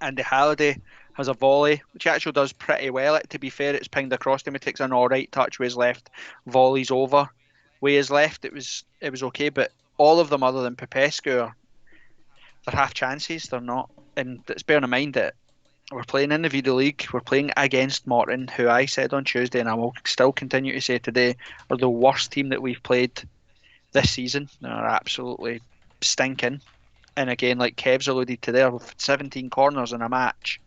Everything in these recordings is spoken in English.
Andy Halliday has a volley, which he actually does pretty well. To be fair, it's pinged across him. He takes an all right touch with his left, volleys over. With his left, it was okay, but all of them other than Popescu, they're half chances. They're not, and it's bearing in mind that we're playing in the Vida League. We're playing against Morton, who I said on Tuesday, and I will still continue to say today, are the worst team that we've played this season. They're absolutely stinking. And again, like Kev's alluded to there, with 17 corners in a match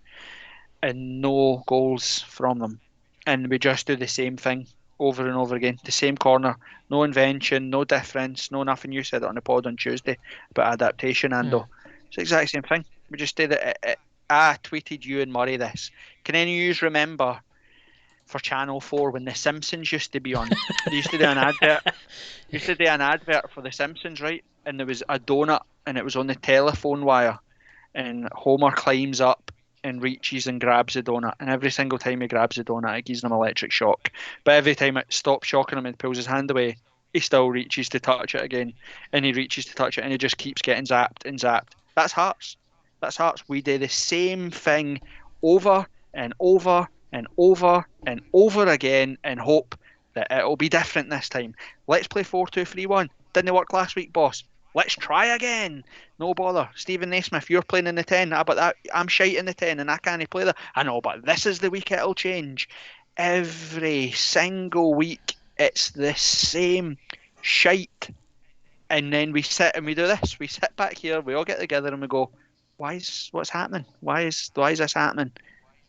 and no goals from them. And we just do the same thing over and over again. The same corner, no invention, no difference, no nothing. You said it on the pod on Tuesday about adaptation, Hmm. Ando. It's the exact same thing. We just did it. I tweeted you and Murray this. Can any of you remember for Channel 4 when The Simpsons used to be on? They used to do an advert. Used to do an advert for The Simpsons, right? And there was a donut, and it was on the telephone wire, and Homer climbs up and reaches and grabs the donut. And every single time he grabs the donut, it gives him an electric shock. But every time it stops shocking him and pulls his hand away, he still reaches to touch it again. And he reaches to touch it, and he just keeps getting zapped and zapped. That's Hearts. That's Hearts. We do the same thing over and over and over and over again and hope that it'll be different this time. Let's play 4-2-3-1. Didn't work last week, boss. Let's try again. No bother. Stephen Naismith, you're playing in the 10. But I'm shite in the 10 and I can't play that. I know, but this is the week it'll change. Every single week, it's the same shite. And then we sit and we do this. We sit back here, we all get together and we go, what's happening? Why is this happening?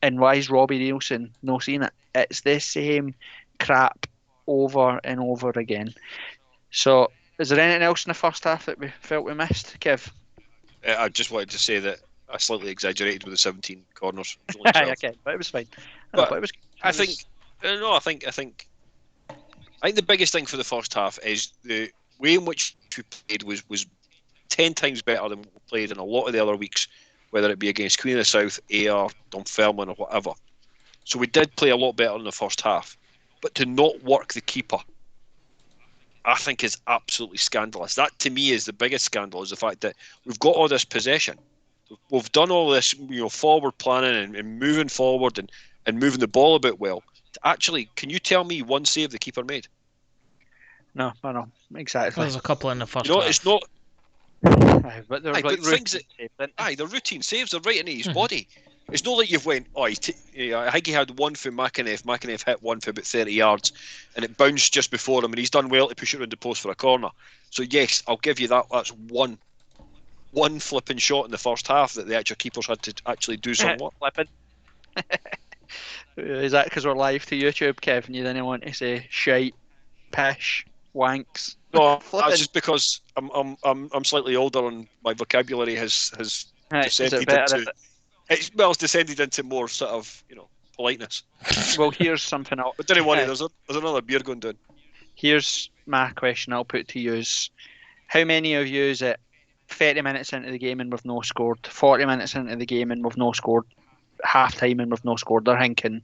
And why is Robbie Nielsen not seeing it? It's the same crap over and over again. So, is there anything else in the first half that we felt we missed, Kev? I just wanted to say that I slightly exaggerated with the 17 corners. It was only 12. Okay, but it was fine. I know, But but it was. I It think, was no, I think the biggest thing for the first half is the way in which we played was 10 times better than we played in a lot of the other weeks, whether it be against Queen of the South, Ayr, Dunfermline, or whatever. So we did play a lot better in the first half, but to not work the keeper, I think is absolutely scandalous. That to me is the biggest scandal, is the fact that we've got all this possession, we've done all this, forward planning and moving forward and moving the ball about well. Actually, can you tell me one save the keeper made? no, I know Well, exactly. there's a couple in the first It's half. not. But there Aye, was like but things that, routine saves, didn't they? the routine saves are right into his Mhm. body. It's not like you've went, I think he had one for McAneff. McAneff hit one for about 30 yards and it bounced just before him and he's done well to push it around the post for a corner. So yes, I'll give you that. That's one flipping shot in the first half that the actual keepers had to actually do some work. Flipping. Is that because we're live to YouTube, Kevin? You didn't want to say shite, pish, wanks, No, that's flipping. just because I'm slightly older and my vocabulary has Right, is it descended better if into it's descended into more sort of politeness. well, here's something else. But don't worry, there's another beer going down. Here's my question I'll put to you is, how many of you is it 30 minutes into the game and we've no scored, 40 minutes into the game and we've no scored, half time and we've no scored? They're thinking,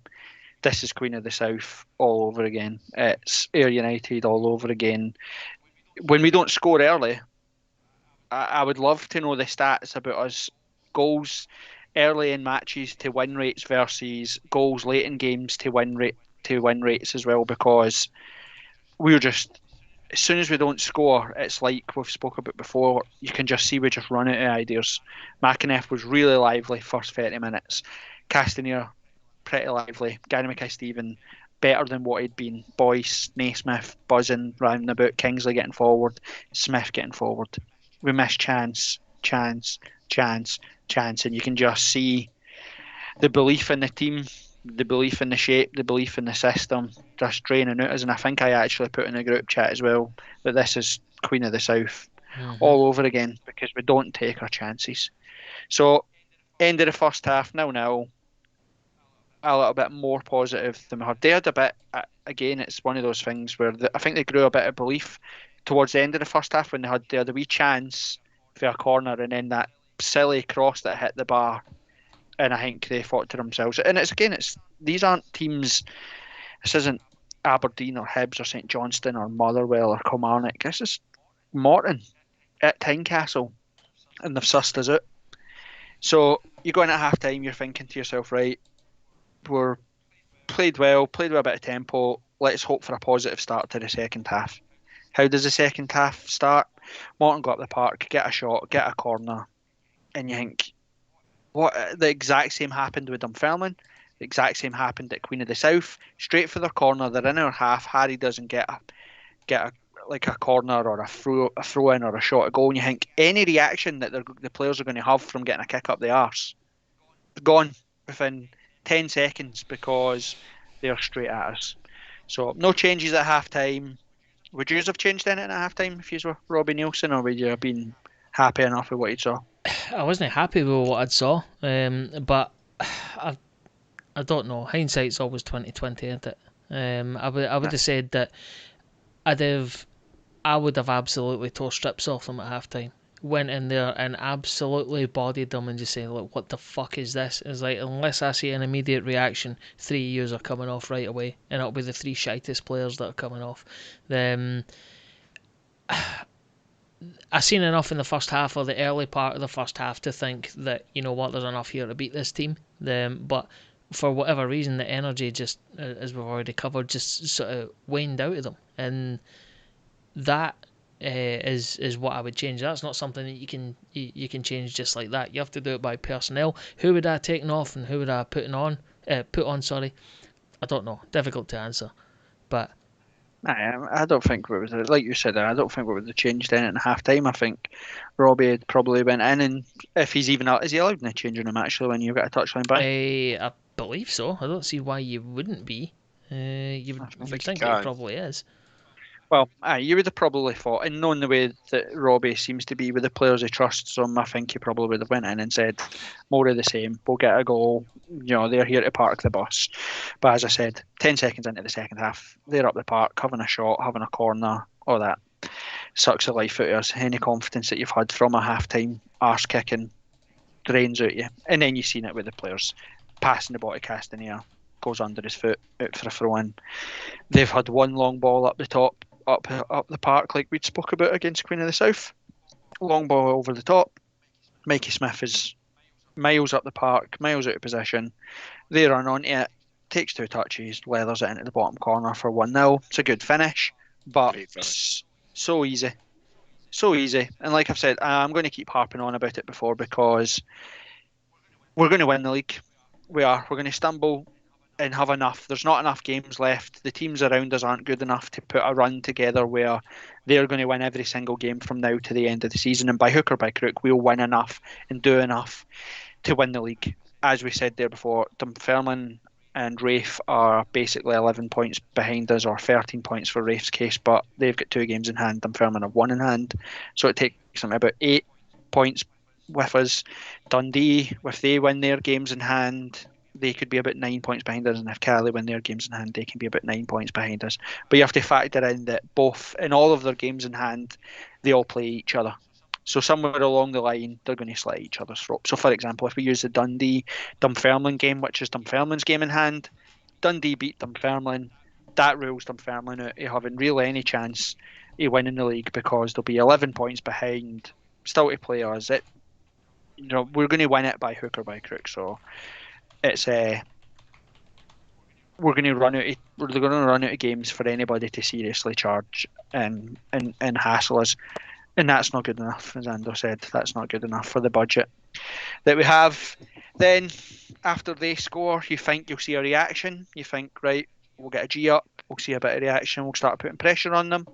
this is Queen of the South all over again. It's Ayr United all over again. When we don't score early, I would love to know the stats about us goals early in matches to win rates versus goals late in games to win rates as well, because we're just, as soon as we don't score, it's like we've spoke about before. You can just see we just run out of ideas. McAneff was really lively first 30 minutes. Castanier pretty lively. Gary Mackay-Steven better than what he'd been. Boyce, Naismith buzzing round about. Kingsley getting forward. Smith getting forward. We missed chance, chance, chance, chance, and you can just see the belief in the team, the belief in the shape, the belief in the system just draining out us. And I think I actually put in a group chat as well that this is Queen of the South Mhm. all over again because we don't take our chances. So, end of the first half, 0-0, a little bit more positive than we had. They had a bit, again, it's one of those things where I think they grew a bit of belief towards the end of the first half when they had a wee chance for a corner and then that silly cross that hit the bar. And I think they thought to themselves, and it's these aren't teams. This isn't Aberdeen or Hibs or St Johnstone or Motherwell or Kilmarnock. This is Morton at Tynecastle, and they've sussed us out. So you go in at half time, you're thinking to yourself, right, we're played with a bit of tempo. Let's hope for a positive start to the second half. How does the second half start? Morton got up the park, get a shot, get a corner, and you think, what? The exact same happened with Dunfermline. The exact same happened at Queen of the South. Straight for their corner, they're in our half. Harry doesn't get a like a corner or a throw in or a shot at goal, and you think any reaction that the players are going to have from getting a kick up the arse gone within 10 seconds because they're straight at us. So no changes at half time. Would you have changed anything at half time if you were Robbie Nielsen, or would you have been happy enough with what you saw? I wasn't happy with what I saw, but I I don't know. Hindsight's always 2020, isn't it? I would have said that I'd have I would have absolutely tore strips off them at halftime. Went in there and absolutely bodied them and just saying, look, what the fuck is this? It's like, unless I see an immediate reaction, 3 years are coming off right away, and it'll be the three shitest players that are coming off. Then I seen enough in the first half, or the early part of the first half, to think that, you know what, there's enough here to beat this team. But for whatever reason, the energy just, as we've already covered, just sort of waned out of them, and that is what I would change. That's not something that you can change just like that. You have to do it by personnel. Who would I have taken off and who would I have put on? Sorry, I don't know. Difficult to answer, but I don't think it was like you said. I don't think it would have changed anything at half time. I think Robbie had probably went in, and if he's even is he allowed in the changing room actually when you've got a touchline by? I believe so. I don't see why you wouldn't be. I I You'd think he think it can. probably is. Well, you would have probably thought, and knowing the way that Robbie seems to be with the players he trusts, I think he probably would have went in and said, more of the same. We'll get a goal. They're here to park the bus. But as I said, 10 seconds into the second half, they're up the park, having a shot, having a corner, all that sucks the life out of us. Any confidence that you've had from a half-time arse kicking drains out you, and then you've seen it with the players passing the ball to Castanea, goes under his foot, out for a throw in. They've had one long ball up the top, up the park, like we'd spoke about against Queen of the South. Long ball over the top. Mikey Smith is miles up the park, miles out of position. They run onto it, takes two touches, leathers it into the bottom corner for 1-0. It's a good finish, but Great finish. so easy. So easy. And like I've said, I'm going to keep harping on about it before because we're going to win the league. We are. We're going to stumble and have enough. There's not enough games left. The teams around us aren't good enough to put a run together where they're going to win every single game from now to the end of the season. And by hook or by crook, we'll win enough and do enough to win the league. As we said there before, Dunfermline and Rafe are basically 11 points behind us, or 13 points for Rafe's case, but they've got two games in hand. Dunfermline have one in hand. So it takes them about 8 points with us. Dundee, if they win their games in hand, they could be about 9 points behind us, and if Cali win their games in hand, they can be about 9 points behind us. But you have to factor in that both in all of their games in hand, they all play each other. So somewhere along the line, they're going to slit each other's throat. So, for example, if we use the Dundee Dunfermline game, which is Dunfermline's game in hand, Dundee beat Dunfermline. That rules Dunfermline out of having really any chance of winning the league because they'll be 11 points behind, still to play us. We're going to win it by hook or by crook. So it's we're going to they're going to run out of games for anybody to seriously charge and hassle us, and that's not good enough. As Ando said, that's not good enough for the budget that we have. Then after they score, you think you'll see a reaction. You think, right, we'll get a G up, we'll see a bit of reaction, we'll start putting pressure on them.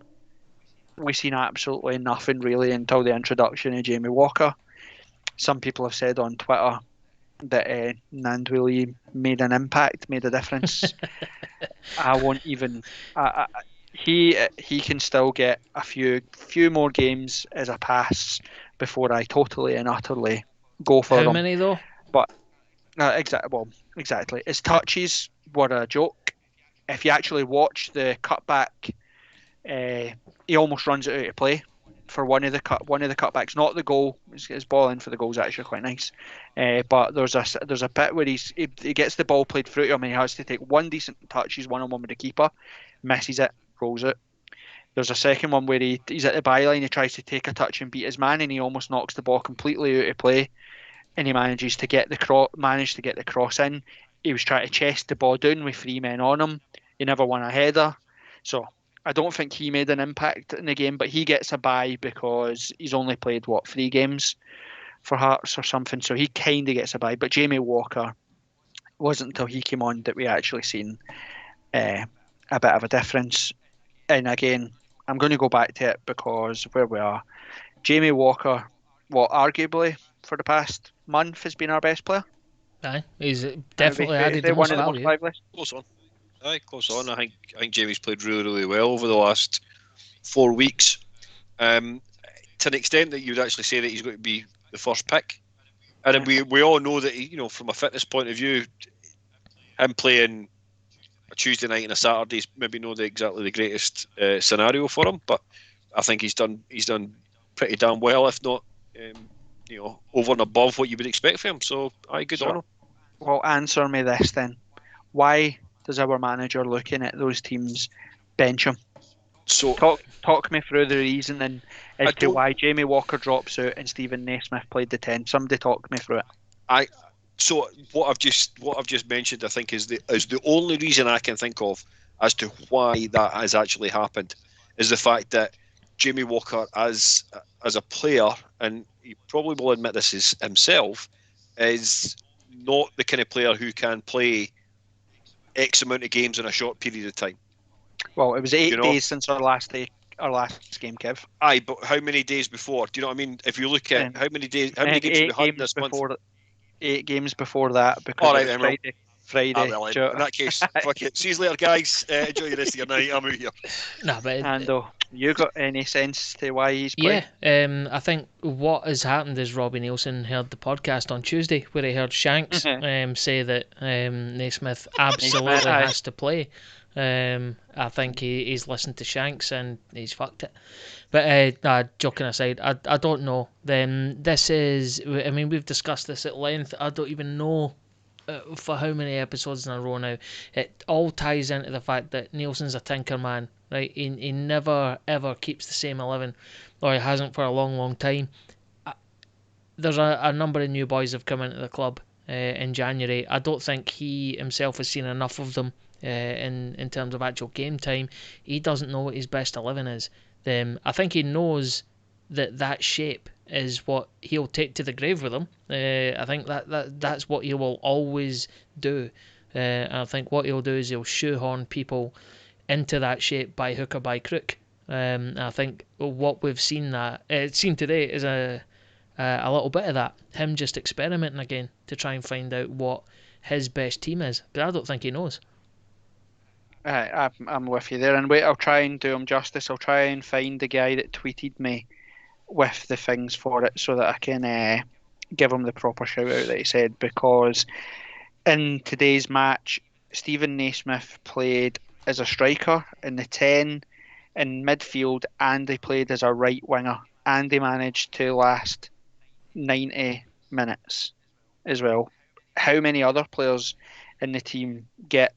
We've seen absolutely nothing really until the introduction of Jamie Walker. Some people have said on Twitter that Nandwili made an impact, made a difference. I won't even. He can still get a few more games as a pass before I totally and utterly go for How them. many though? But exactly. His touches were a joke. If you actually watch the cutback, he almost runs it out of play for one of the cutbacks. Not the goal. His ball in for the goal is actually quite nice. But there's a bit where he gets the ball played through to him and he has to take one decent touch. He's one-on-one with the keeper, misses it, rolls it. There's a second one where he's at the byline. He tries to take a touch and beat his man, and he almost knocks the ball completely out of play. and he manages to get the cross in. He was trying to chest the ball down with 3 men on him. He never won a header. So I don't think he made an impact in the game, but he gets a bye because he's only played, 3 games for Hearts or something. So he kind of gets a bye. But Jamie Walker, wasn't until he came on that we actually seen a bit of a difference. And again, I'm going to go back to it because where we are, Jamie Walker, arguably for the past month has been our best player. Aye, he's definitely added the one most of the most value. lively. Close on. Aye, close on. I think Jamie's played really, really well over the last 4 weeks. To an extent that you'd actually say that he's going to be the first pick. And we all know that, from a fitness point of view, him playing a Tuesday night and a Saturday is maybe not exactly the greatest scenario for him, but I think he's done pretty damn well, if not over and above what you would expect from him. So good on him. Well, answer me this then: why does our manager, looking at those teams, bench him? So talk me through the reasoning as to why Jamie Walker drops out and Stephen Naismith played the 10. Somebody talk me through it. So what I've just mentioned, I think, is the only reason I can think of as to why that has actually happened, is the fact that Jamie Walker, as a player, and he probably will admit this is himself, is not the kind of player who can play X amount of games in a short period of time. Well, it was 8 days since our last game, Kev. Aye, but how many days before? Do you know what I mean? If you look at how many games we had this month? 8 games before that, because all right, Friday. Well, in that case, fuck it. See you later, guys. Enjoy the rest of your night. I'm out here. Nah, but Ando, you got any sense to why he's playing? Yeah, I think what has happened is Robbie Nielsen heard the podcast on Tuesday where he heard Shanks say that Naismith absolutely has to play. I think he's listened to Shanks and he's fucked it. But joking aside, I don't know. This is, I mean, we've discussed this at length. I don't even know for how many episodes in a row now. It all ties into the fact that Nielsen's a tinker man, right? He never ever keeps the same 11, or he hasn't for a long, long time. There's a number of new boys have come into the club in January. I don't think he himself has seen enough of them in terms of actual game time. He doesn't know what his best 11 is. I think he knows that shape is what he'll take to the grave with him. I think that's what he will always do. I think what he'll do is he'll shoehorn people into that shape by hook or by crook. I think what we've seen today is a little bit of that. Him just experimenting again to try and find out what his best team is. But I don't think he knows. I'm with you there, and wait, I'll try and do him justice. I'll try and find the guy that tweeted me with the things for it so that I can give him the proper shout out that he said, because in today's match, Stephen Naismith played as a striker in the 10 in midfield, and he played as a right winger, and he managed to last 90 minutes as well. How many other players in the team get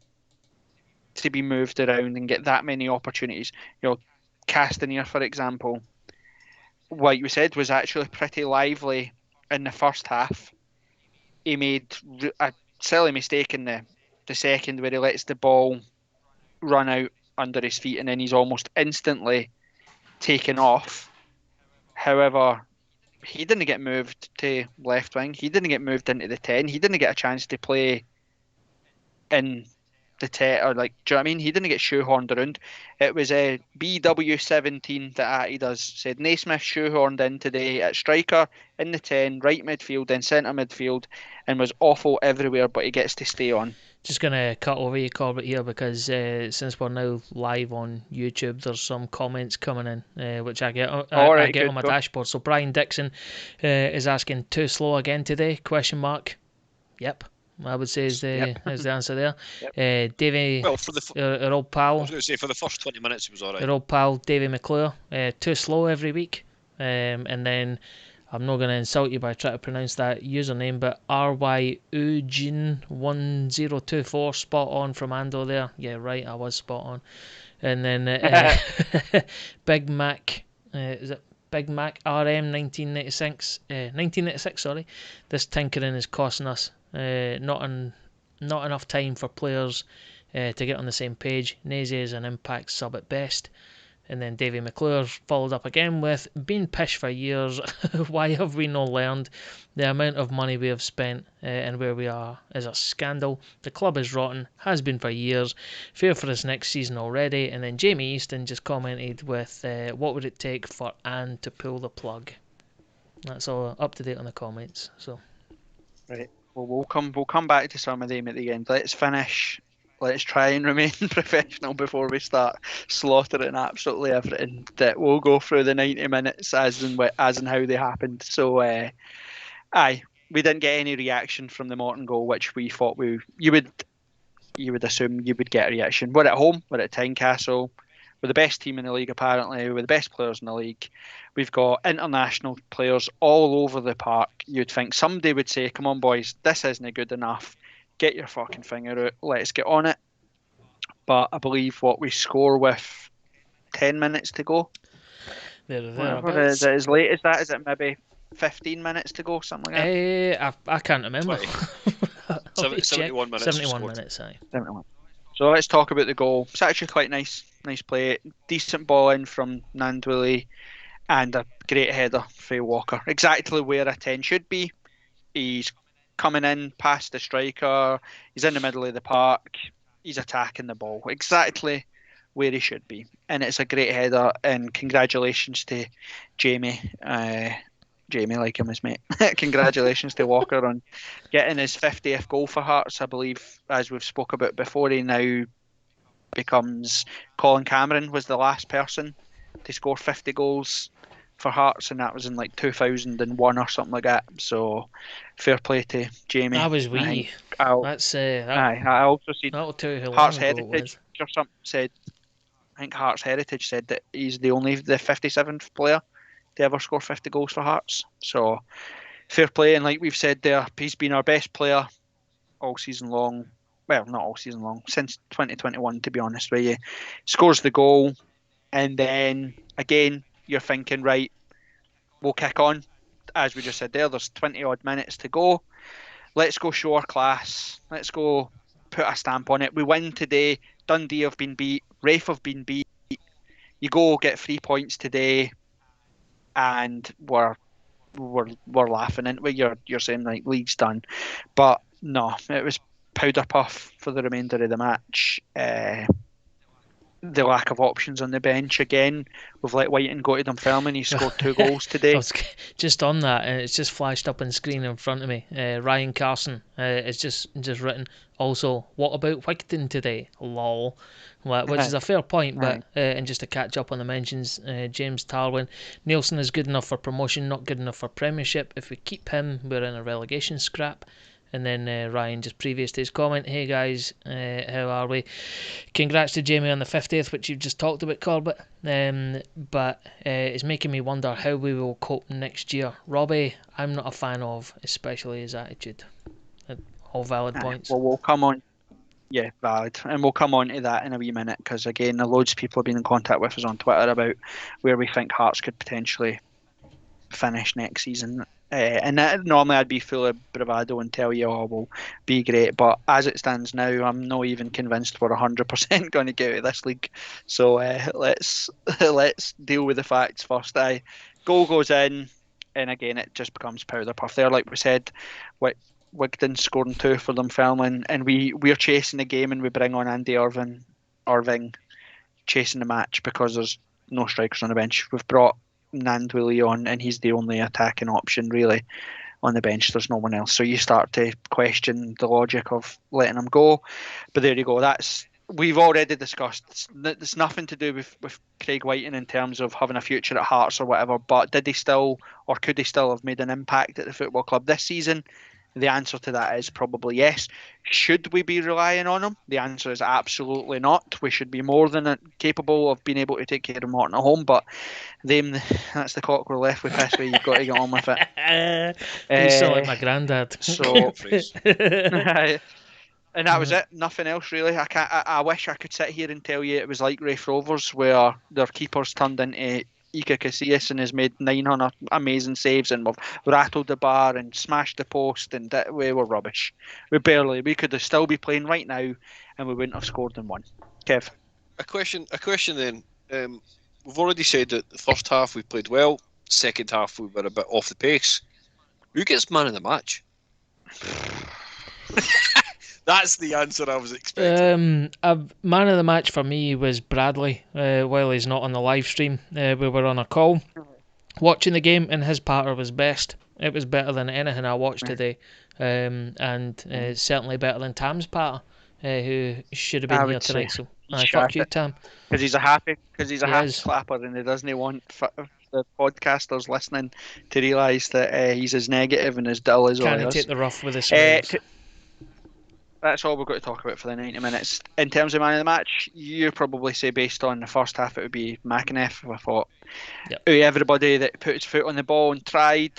to be moved around and get that many opportunities? Castaneer, for example, like you said, was actually pretty lively in the first half. He made a silly mistake in the second where he lets the ball run out under his feet and then he's almost instantly taken off. However, he didn't get moved to left wing. He didn't get moved into the 10. He didn't get a chance to play in the 10, or do you know what I mean? He didn't get shoehorned around. It was a BW17 that added us, said Naismith shoehorned in today at striker, in the 10, right midfield, then centre midfield, and was awful everywhere, but he gets to stay on. Just going to cut over you, Corbett, here, because since we're now live on YouTube, there's some comments coming in, which I get on my dashboard. So Brian Dixon is asking, too slow again today? ? Yep. I would say is the answer there. Yep. Davey, our old pal. I was going to say for the first 20 minutes it was alright. Our old pal Davey McClure, too slow every week. And then I'm not going to insult you by trying to pronounce that username, but RYUGene1024, spot on from Ando there. Yeah, right, I was spot on. And then Big Mac, is it Big Mac RM 1996. Sorry, this tinkering is costing us not enough time for players to get on the same page. Naze is an Impact sub at best. And then Davy McClure followed up again with, been pish for years, why have we not learned? The amount of money we have spent and where we are is a scandal. The club is rotten, has been for years, fear for this next season already. And then Jamie Easton just commented with, what would it take for Anne to pull the plug? That's all up to date on the comments. So Right. Well, we'll come back to some of them at the end. Let's finish. Let's try and remain professional before we start slaughtering absolutely everything. That we'll go through the 90 minutes as and how they happened. So, aye, we didn't get any reaction from the Morton goal, which we thought you would assume you would get a reaction. We're at home. We're at Tynecastle. We're the best team in the league, apparently. We're the best players in the league. We've got international players all over the park. You'd think somebody would say, come on, boys, this isn't good enough. Get your fucking finger out. Let's get on it. But I believe what we score with 10 minutes to go. Whatever, is it as late as that? Is it maybe 15 minutes to go? Something like that? I can't remember. 71 minutes. 71 minutes, aye. 71. So let's talk about the goal. It's actually quite nice. Nice play. Decent ball in from Nandwillie. And a great header for Walker. Exactly where a 10 should be. He's coming in past the striker. He's in the middle of the park. He's attacking the ball. Exactly where he should be. And it's a great header. And congratulations to Jamie. Jamie, like him as mate. Congratulations to Walker on getting his 50th goal for Hearts. I believe, as we've spoke about before, he now becomes... Colin Cameron was the last person to score 50 goals for Hearts, and that was in like 2001 or something like that. So fair play to Jamie. That was wee. I also seen that'll tell you how Hearts long ago it Heritage was. or something said. I think Hearts Heritage said that he's the 57th player to ever score 50 goals for Hearts. So fair play, and like we've said there, he's been our best player all season long. Well, not all season long, since 2021, to be honest with you. Scores the goal, and then again, you're thinking, right, we'll kick on. As we just said there's 20 odd minutes to go. Let's go show our class. Let's go put a stamp on it. We win today. Dundee have been beat. Rafe have been beat. You go get 3 points today, and we're laughing into it. You're saying like league's done, but no, it was powder puff for the remainder of the match. The lack of options on the bench again. We've let Whiten go to Dunfermline. He scored 2 goals today. Just on that, and it's just flashed up on screen in front of me. Ryan Carson it's just written. Also, what about Wigton today? Lol. Which is a fair point, but and just to catch up on the mentions, James Tarwin, Nielsen is good enough for promotion, not good enough for Premiership. If we keep him, we're in a relegation scrap. And then Ryan, just previous to his comment, hey guys, how are we? Congrats to Jamie on the 50th, which you've just talked about, Corbett. But it's making me wonder how we will cope next year. Robbie, I'm not a fan of, especially his attitude. All valid points. Well, we'll come on. Yeah, valid. And we'll come on to that in a wee minute, because again, loads of people have been in contact with us on Twitter about where we think Hearts could potentially finish next season. And normally I'd be full of bravado and tell you, oh, we'll be great. But as it stands now, I'm not even convinced we're 100% going to get out of this league. So let's deal with the facts first. Goal goes in, and again, it just becomes powder puff there. Like we said, Wigton scoring 2 for Dunfermline, and we're chasing the game, and we bring on Andy Irving chasing the match because there's no strikers on the bench. We've brought Nandwillie on, and he's the only attacking option really on the bench. There's no one else, so you start to question the logic of letting him go. But there you go. We've already discussed. It's nothing to do with Craig Whiten in terms of having a future at Hearts or whatever. But did he still, or could he still have made an impact at the football club this season? The answer to that is probably yes. Should we be relying on him? The answer is absolutely not. We should be more than capable of being able to take care of Morton at home, but that's the cock we're left with this way. You've got to get on with it. You sound like my granddad. So, and that was it. Nothing else really. I wish I could sit here and tell you it was like Rafe Rovers, where their keepers turned into Iker Casillas and has made 900 amazing saves, and we've rattled the bar and smashed the post, and we were rubbish. We could have still be playing right now, and we wouldn't have scored and won. Kev? A question then. We've already said that the first half we played well, second half we were a bit off the pace. Who gets man of the match? That's the answer I was expecting. A man of the match for me was Bradley. While he's not on the live stream, we were on a call watching the game, and his patter was best. It was better than anything I watched today, and certainly better than Tam's patter, who should have been here tonight. So fuck you, Tam. Because he's a happy is. clapper, and he doesn't want the podcasters listening to realise that he's as negative and as dull as Can't always. take the rough with the smooth. That's all we've got to talk about for the 90 minutes. In terms of man of the match, you probably say based on the first half it would be McAneff. I thought everybody that put his foot on the ball and tried,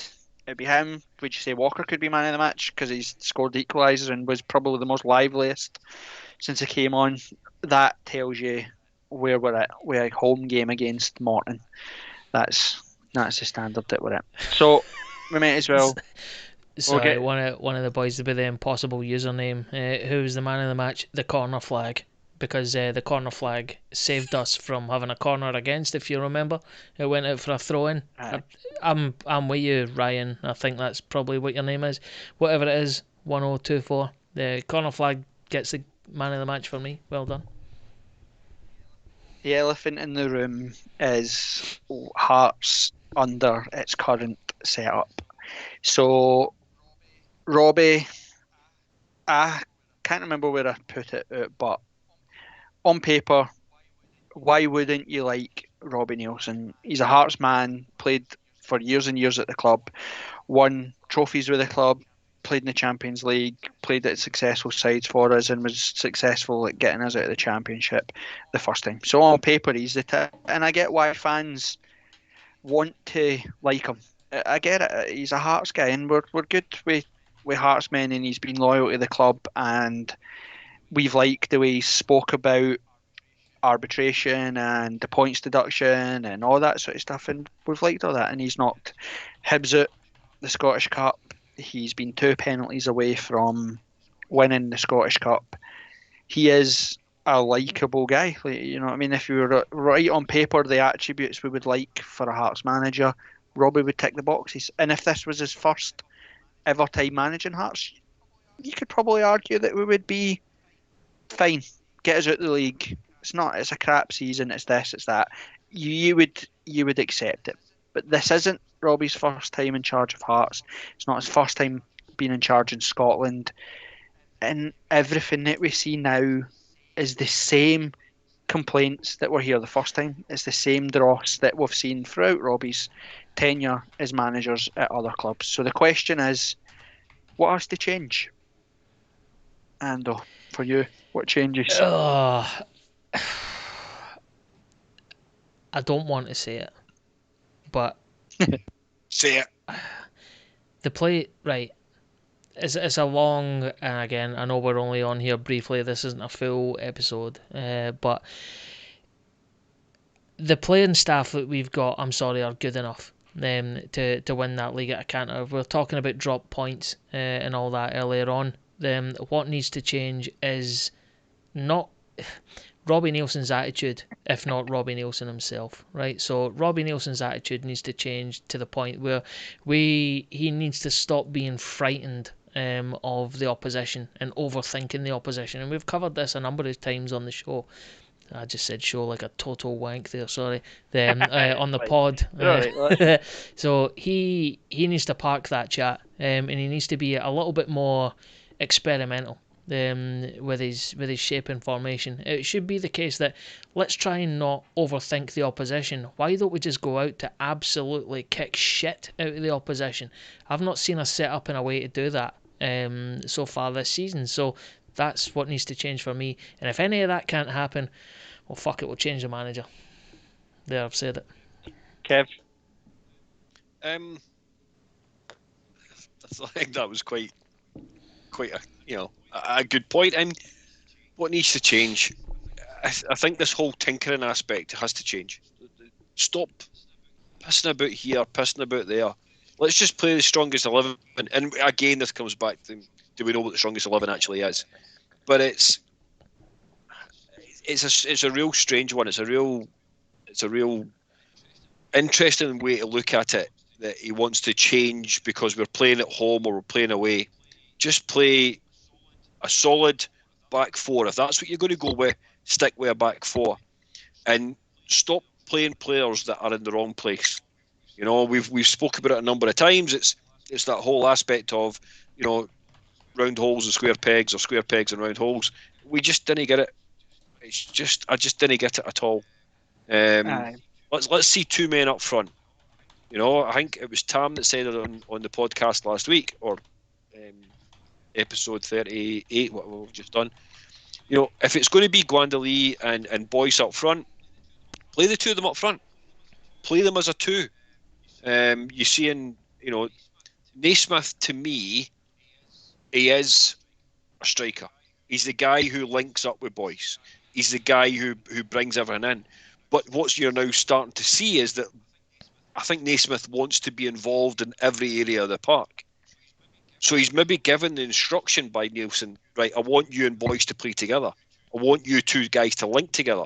it'd be him. Would you say Walker could be man of the match because he's scored the equaliser and was probably the most liveliest since he came on? That tells you where we're at. We're a home game against Morton. That's the standard that we're at. So we might as well. Sorry, one of the boys with the impossible username. Who was the man of the match? The corner flag, because the corner flag saved us from having a corner against. If you remember, it went out for a throw in. I'm with you, Ryan. I think that's probably what your name is. Whatever it is, 1024. The corner flag gets the man of the match for me. Well done. The elephant in the room is Hearts under its current setup. So Robbie, I can't remember where I put it out, but on paper, why wouldn't you like Robbie Neilson? He's a Hearts man, played for years and years at the club, won trophies with the club, played in the Champions League, played at successful sides for us, and was successful at getting us out of the Championship the first time. So on paper, he's the and I get why fans want to like him. I get it. He's a Hearts guy, and we're good with Heartsmen, and he's been loyal to the club, and we've liked the way he spoke about arbitration and the points deduction and all that sort of stuff, and we've liked all that. And he's knocked Hibs out the Scottish Cup. He's been 2 penalties away from winning the Scottish Cup. He is a likeable guy. You know what I mean? If you were right on paper the attributes we would like for a Hearts manager, Robbie would tick the boxes. And if this was his first ever time managing Hearts, you could probably argue that we would be fine. Get us out of the league. It's a crap season. It's this. It's that. You would accept it. But this isn't Robbie's first time in charge of Hearts. It's not his first time being in charge in Scotland. And everything that we see now is the same complaints that were here the first time. It's the same dross that we've seen throughout Robbie's tenure as managers at other clubs. So the question is, what has to change? Ando, for you, what changes? I don't want to say it, but say it. The play, right, it's a long, and again, I know we're only on here briefly, this isn't a full episode, but the playing staff that we've got, I'm sorry, are good enough to win that league at a canter. We're talking about drop points and all that earlier on. What needs to change is not Robbie Nielsen's attitude, if not Robbie Nielsen himself, right? So Robbie Nielsen's attitude needs to change to the point where he needs to stop being frightened of the opposition and overthinking the opposition. And we've covered this a number of times on the show. I just said show like a total wank there, sorry. On the pod. So he needs to park that chat and he needs to be a little bit more experimental with his shape and formation. It should be the case that let's try and not overthink the opposition. Why don't we just go out to absolutely kick shit out of the opposition? I've not seen us set up in a way to do that so far this season. So that's what needs to change for me. And if any of that can't happen, well, fuck it, we'll change the manager. There, I've said it. Kev? I think that was quite a good point. And what needs to change? I think this whole tinkering aspect has to change. Stop pissing about here, pissing about there. Let's just play the strongest 11. And again, this comes back to, do we know what the strongest 11 actually is? But it's a real strange one. It's a real interesting way to look at it, that he wants to change because we're playing at home or we're playing away. Just play a solid back four. If that's what you're going to go with, stick with a back four. And stop playing players that are in the wrong place. You know, we've spoke about it a number of times. It's that whole aspect of, you know, round holes and square pegs, or square pegs and round holes. We just didn't get it. I just didn't get it at all. Aye. Let's see two men up front. You know, I think it was Tam that said it on the podcast last week, or episode 38, what we've just done. You know, if it's going to be Guandoli and Boyce up front, play the two of them up front. Play them as a two. You see, you know, Naismith, to me, he is a striker. He's the guy who links up with Boyce. He's the guy who brings everything in. But what you're now starting to see is that I think Naismith wants to be involved in every area of the park. So he's maybe given the instruction by Nielsen, right, I want you and Boyce to play together. I want you two guys to link together.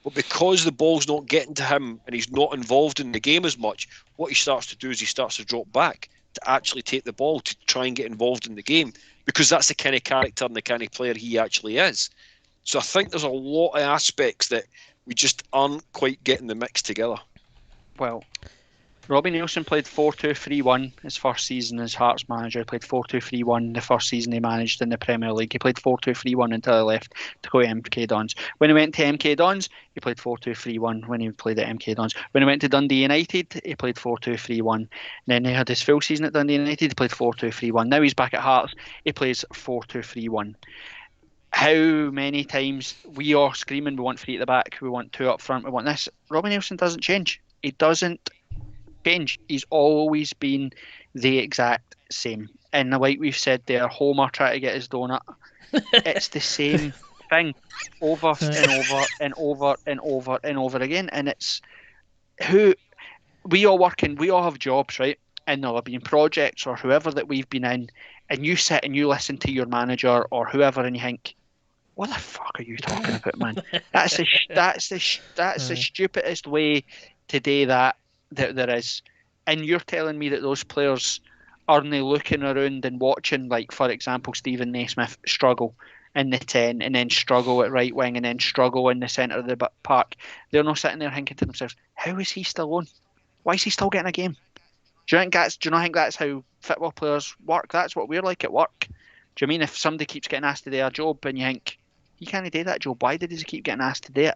But because the ball's not getting to him and he's not involved in the game as much, what he starts to do is he starts to drop back to actually take the ball to try and get involved in the game, because that's the kind of character and the kind of player he actually is. So I think there's a lot of aspects that we just aren't quite getting the mix together. Well, Robbie Nielsen played 4-2-3-1 his first season as Hearts manager. He played 4-2-3-1 the first season he managed in the Premier League. He played 4-2-3-1 until he left to go to MK Dons. When he went to MK Dons, he played 4-2-3-1 when he played at MK Dons. When he went to Dundee United, he played 4-2-3-1. Then he had his full season at Dundee United, he played 4-2-3-1. Now he's back at Hearts, he plays 4-2-3-1. How many times we are screaming, we want three at the back, we want two up front, we want this. Robbie Nielsen doesn't change. He doesn't change. He's always been the exact same. And like we've said there, Homer trying to get his donut. It's the same thing over and over and over and over and over again. And it's who we all work in, we all have jobs, right? And there'll have been projects or whoever that we've been in, and you sit and you listen to your manager or whoever and you think, what the fuck are you talking about, man? That's the stupidest way to do that there is. And you're telling me that those players aren't looking around and watching, like, for example, Stephen Naismith struggle in the 10 and then struggle at right wing and then struggle in the centre of the park. They're not sitting there thinking to themselves, how is he still on? Why is he still getting a game? Do you not think that's how football players work? That's what we're like at work. Do you mean if somebody keeps getting asked to do a job and you think, he can't do that job, why does he keep getting asked to do it?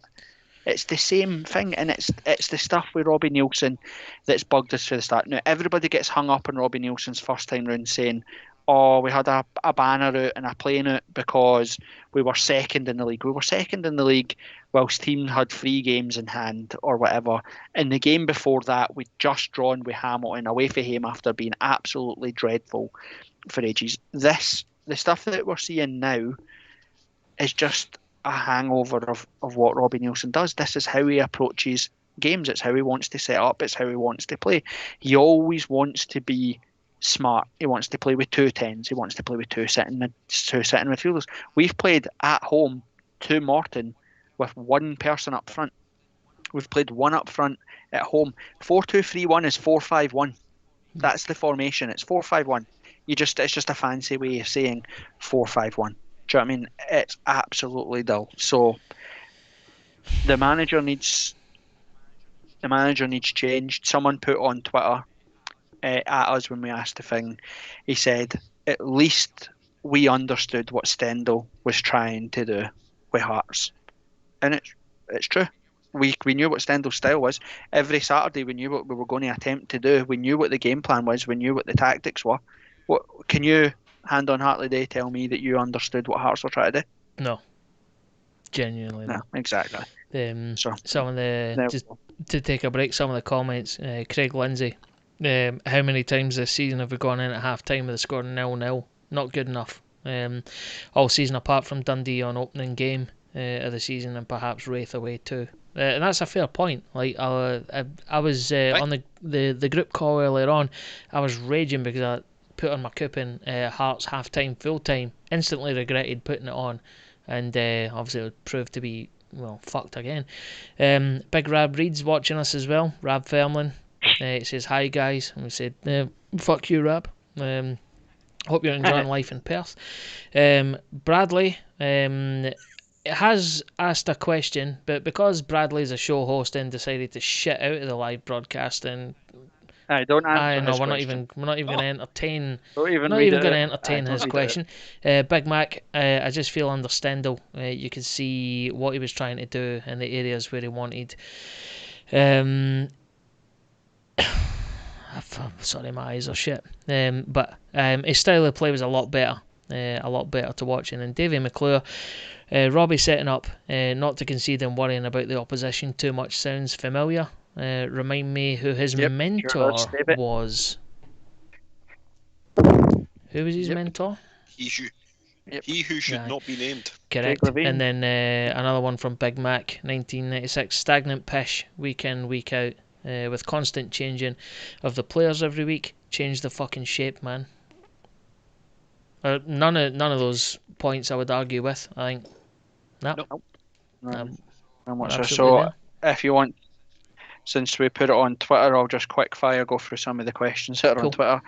It's the same thing, and it's the stuff with Robbie Nielsen that's bugged us from the start. Now, everybody gets hung up on Robbie Nielsen's first time round saying, oh, we had a banner out and a plane out because we were second in the league. We were second in the league whilst team had 3 games in hand or whatever. In the game before that, we'd just drawn with Hamilton away from home after being absolutely dreadful for ages. The stuff that we're seeing now is just a hangover of what Robbie Nielsen does. This is how he approaches games. It's how he wants to set up. It's how he wants to play. He always wants to be smart. He wants to play with 2 10s. He wants to play with two sitting midfielders. We've played at home to Morton with one person up front. We've played one up front at home. 4-2-3-1 is 4-5-1. That's the formation. It's 4-5-1. It's just a fancy way of saying 4-5-1. Do you know what I mean? It's absolutely dull. So the manager needs changed. Someone put on Twitter at us when we asked the thing. He said, at least we understood what Stendhal was trying to do with Hearts. And it's true. We knew what Stendhal's style was. Every Saturday we knew what we were going to attempt to do. We knew what the game plan was. We knew what the tactics were. What can you, hand on heart today, tell me that you understood what Hearts were trying to do? No. Genuinely no. Exactly. So some of the, just to take a break, some of the comments, Craig Lindsay, how many times this season have we gone in at half time with the score 0-0? Not good enough. All season apart from Dundee on opening game of the season and perhaps Wraith away too. and that's a fair point. Like I was on the group call earlier on. I was raging because I put on my Coupon Hearts half time, full time. Instantly regretted putting it on, and obviously it proved to be fucked again. Big Rab Reed's watching us as well. Rab Fermlin. It says hi guys, and we said fuck you Rab. Hope you're enjoying life in Perth. Bradley has asked a question, but because Bradley's a show host and decided to shit out of the live broadcast, and don't answer his we're question. not even going to entertain. Don't even Not read even it. going to entertain his Don't read question. Big Mac, I just feel under Stendhal. You could see what he was trying to do in the areas where he wanted. Sorry, my eyes are shit. But his style of play was a lot better to watch. And then Davy McClure, Robbie setting up not to concede and worrying about the opposition too much sounds familiar. Remind me who his mentor was. Who was his mentor? He who should not be named. Correct. And then another one from Big Mac, 1996. Stagnant pish, week in, week out. With constant changing of the players every week. Change the fucking shape, man. None of those points I would argue with, I think. Nope. So there. If you want, since we put it on Twitter, I'll just quick fire go through some of the questions that are on Twitter.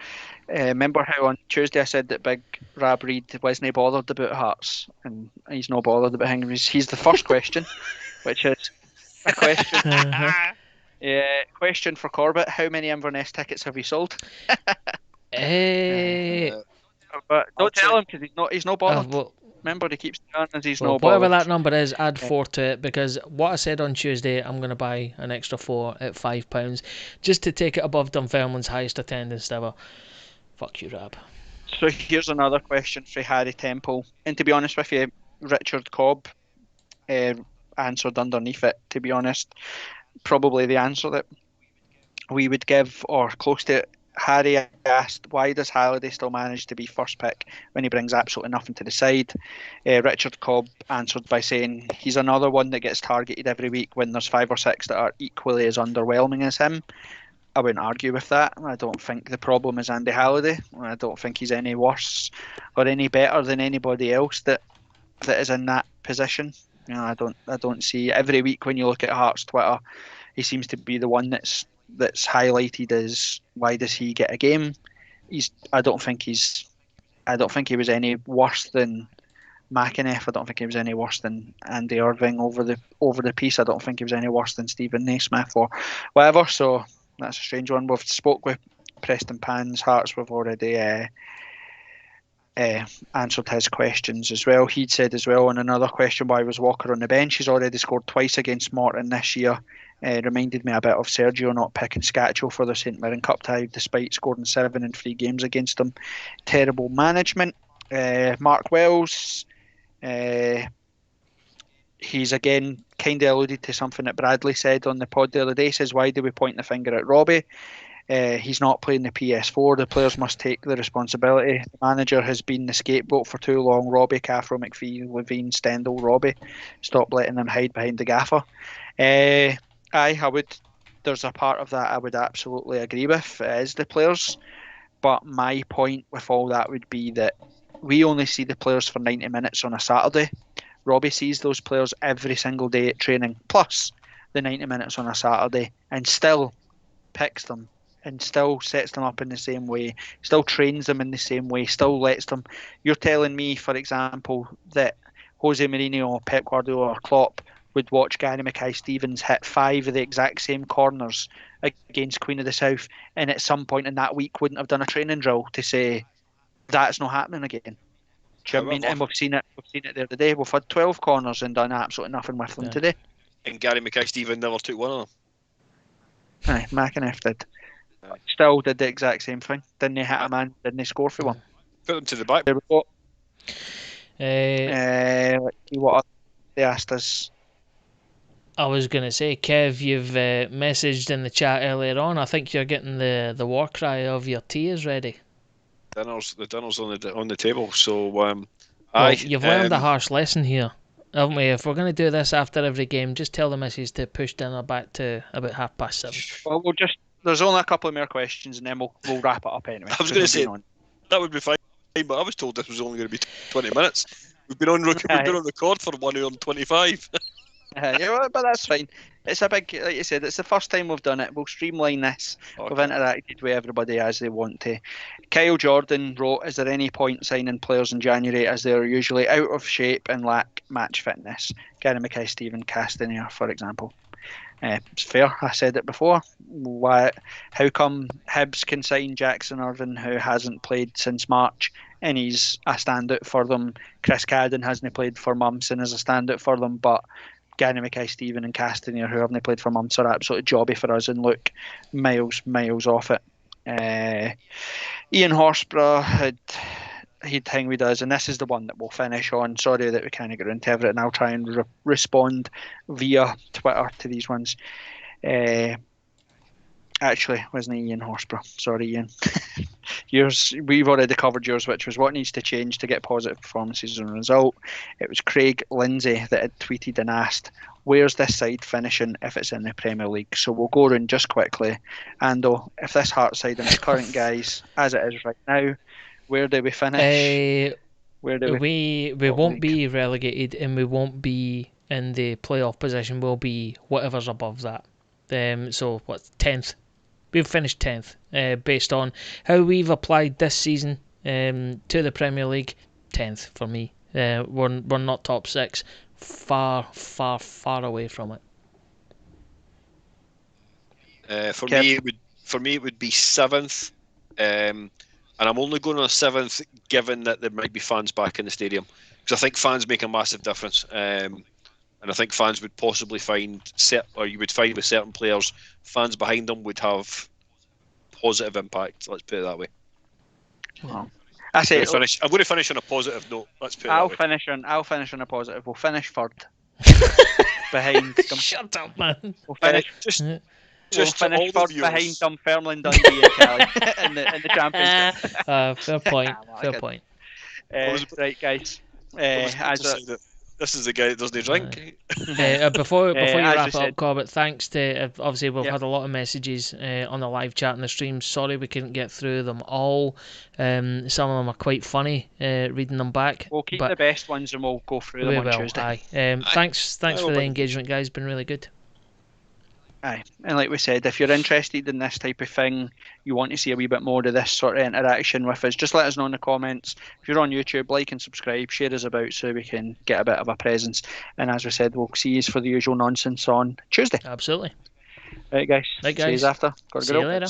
Remember how on Tuesday I said that Big Rab Reed wasn't bothered about Hearts, and he's not bothered about him. He's the first question, which is a question. Question for Corbett: how many Inverness tickets have you sold? But don't tell him because he's not bothered. Remember, he keeps telling us he's not bothered. Whatever that number is, add 4 to it, because what I said on Tuesday, I'm going to buy an extra 4 at £5 just to take it above Dunfermline's highest attendance ever. Fuck you, Rab. So here's another question for Harry Temple, and to be honest with you, Richard Cobb answered underneath it. To be honest, probably the answer that we would give, or close to it. Harry asked, why does Halliday still manage to be first pick when he brings absolutely nothing to the side? Richard Cobb answered by saying he's another one that gets targeted every week when there's 5 or 6 that are equally as underwhelming as him. I wouldn't argue with that. I don't think the problem is Andy Halliday. I don't think he's any worse or any better than anybody else that is in that position. I don't see every week when you look at Hearts Twitter, he seems to be the one that's highlighted as why does he get a game. I don't think he was any worse than McInnes. I don't think he was any worse than Andy Irving over the piece. I don't think he was any worse than Stephen Naismith or whatever. So that's a strange one. We've spoke with Preston Pan's Hearts. We've already answered his questions as well. He'd said as well on another question why was Walker on the bench. He's already scored twice against Morton this year. Reminded me a bit of Sergio not picking Scatchel for the St Mirren Cup tie despite scoring 7 in 3 games against them. Terrible management. Mark Wells, he's again kind of alluded to something that Bradley said on the pod the other day. He says, why do we point the finger at Robbie? He's not playing the PS4. The players must take the responsibility. The manager has been the scapegoat for too long. Robbie, Caffro, McPhee, Levine, Stendhal, Robbie. Stop letting them hide behind the gaffer. I would. There's a part of that I would absolutely agree with. It is the players. But my point with all that would be that we only see the players for 90 minutes on a Saturday. Robbie sees those players every single day at training, plus the 90 minutes on a Saturday, and still picks them and still sets them up in the same way, still trains them in the same way, still lets them. You're telling me, for example, that Jose Mourinho or Pep Guardiola or Klopp would watch Gary Mackay-Stevens hit 5 of the exact same corners against Queen of the South, and at some point in that week wouldn't have done a training drill to say that's not happening again. Do you know what I mean? And we've seen it the other day. We've had 12 corners and done absolutely nothing with them today. And Gary Mackay-Stevens never took one of them. Aye, McInnes did. Still did the exact same thing. Didn't they hit a man? Didn't they score for one? Put them to the back. There we go. Let's see what they asked us. I was going to say, Kev, you've messaged in the chat earlier on. I think you're getting the war cry of your tea is ready. The dinner's on the table. So, you've learned a harsh lesson here. haven't we? If we're going to do this after every game, just tell the missus to push dinner back to about 7:30. Well, there's only a couple of more questions, and then we'll wrap it up anyway. I was going to say that would be fine, but I was told this was only going to be 20 minutes. We've been on record for 1 hour and 25. Yeah, but that's fine. It's a big, like you said, it's the first time we've done it. We'll streamline this. Okay. We've interacted with everybody as they want to. Kyle Jordan wrote, is there any point signing players in January as they are usually out of shape and lack match fitness? Gary Mackay, Stephen Castanier, for example. It's fair. I said it before. How come Hibs can sign Jackson Irvine, who hasn't played since March, and he's a standout for them? Chris Cadden hasn't played for months and is a standout for them, but Gary Mackay, Stephen and Castanier, who haven't played for months, are absolutely jobby for us and look miles off it. Ian Horsburgh he'd hang with us, and this is the one that we'll finish on. Sorry that we can't get into everything. I'll try and respond via Twitter to these ones. Actually, wasn't it Ian Horsburgh? Sorry, Ian. Yours, we've already covered yours, which was what needs to change to get positive performances as a result. It was Craig Lindsay that had tweeted and asked, where's this side finishing if it's in the Premier League? So we'll go around just quickly. Ando, if this Hearts side and its current guys, as it is right now, where do we finish? We won't be relegated, and we won't be in the playoff position. We'll be whatever's above that. So what, 10th? We've finished 10th, based on how we've applied this season to the Premier League. 10th for me. We're not top 6. Far away from it. For me, it would be 7th. And I'm only going on 7th, given that there might be fans back in the stadium, because I think fans make a massive difference. And I think fans would possibly you would find with certain players, fans behind them would have positive impact. Let's put it that way. Well, I'm going to finish on a positive note. Let's put it that way. I'll finish on a positive. We'll finish third. Behind them. Shut up, man. We'll finish. We'll finish third behind Dunfermline, Dundee, and Kelly in the Championship. Fair point. Fair point. Right, guys. This is the guy that doesn't drink. Before you wrap up, Corbett, thanks to obviously we've had a lot of messages on the live chat and the stream. Sorry we couldn't get through them all. Some of them are quite funny. Reading them back. We'll keep the best ones and we'll go through them on Tuesday. Thanks for the engagement, guys. Been really good. Aye, and like we said, if you're interested in this type of thing, you want to see a wee bit more of this sort of interaction with us, just let us know in the comments. If you're on YouTube, like and subscribe, share us about so we can get a bit of a presence. And as we said, we'll see you for the usual nonsense on Tuesday. Absolutely. Right, guys. See you after. See you later.